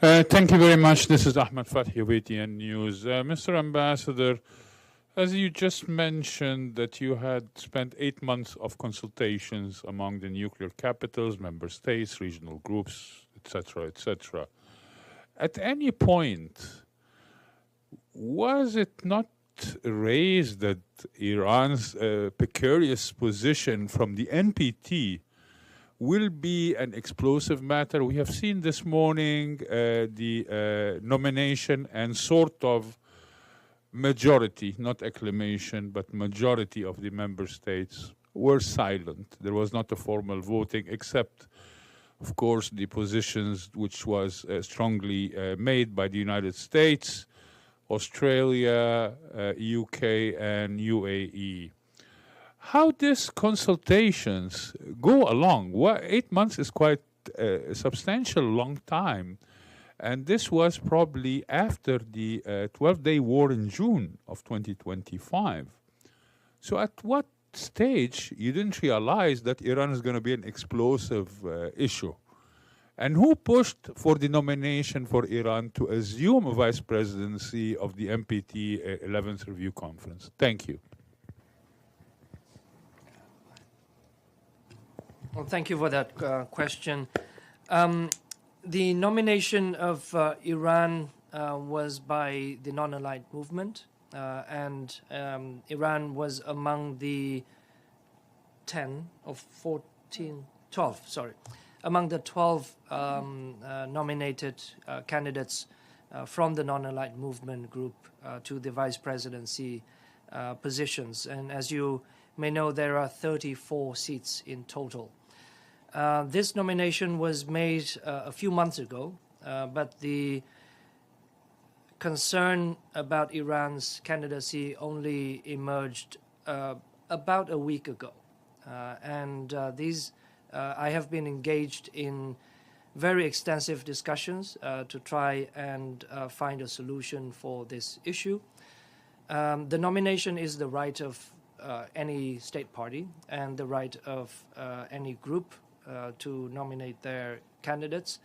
Thank you very much. This is Ahmed Fathi of ATN News. Mr. Ambassador, as you just mentioned that you had spent 8 months of consultations among the nuclear capitals, member states, regional groups, etc., etc. At any point, was it not raised that Iran's precarious position from the NPT will be an explosive matter? We have seen this morning the nomination and sort of majority, not acclamation, but majority of the member states were silent. There was not a formal voting except, of course, the positions which was strongly made by the United States, Australia, UK, and UAE. How these consultations go along? 8 months is quite a substantial long time. And this was probably after the 12-day war in June of 2025. So at what stage you didn't realize that Iran is going to be an explosive issue? And who pushed for the nomination for Iran to assume a vice presidency of the NPT 11th Review Conference? Thank you. Well, thank you for that question. The nomination of Iran was by the non-aligned movement, and Iran was among the 12 nominated candidates from the non-aligned movement group to the vice presidency positions. And as you may know, there are 34 seats in total. This nomination was made a few months ago, but the concern about Iran's candidacy only emerged about a week ago. I have been engaged in very extensive discussions to try and find a solution for this issue. The nomination is the right of any state party and the right of any group to nominate their candidates.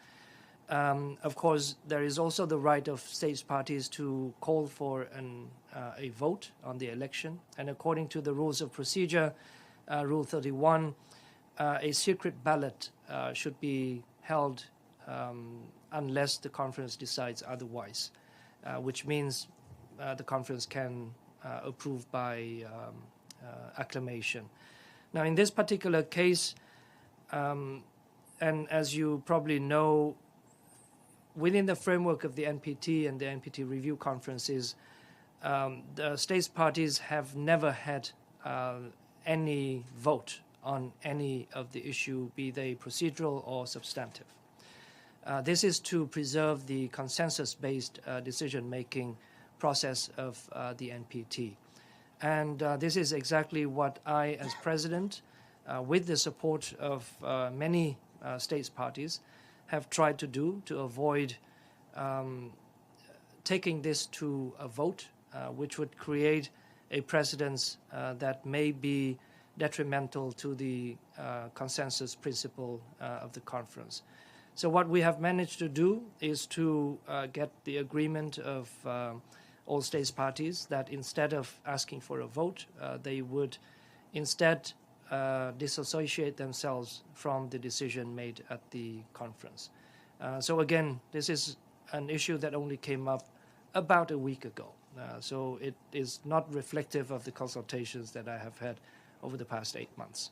Of course, there is also the right of states parties to call for a vote on the election. And according to the rules of procedure, Rule 31, a secret ballot should be held unless the conference decides otherwise, which means the conference can approve by acclamation. Now, in this particular case, and as you probably know, within the framework of the NPT and the NPT review conferences, the states parties have never had any vote on any of the issue, be they procedural or substantive. This is to preserve the consensus-based decision-making process of the NPT. And this is exactly what I, as president, with the support of many states parties, have tried to do to avoid taking this to a vote, which would create a precedence that may be detrimental to the consensus principle of the conference. So what we have managed to do is to get the agreement of all states parties that instead of asking for a vote, they would instead disassociate themselves from the decision made at the conference. So again, this is an issue that only came up about a week ago. So it is not reflective of the consultations that I have had over the past 8 months.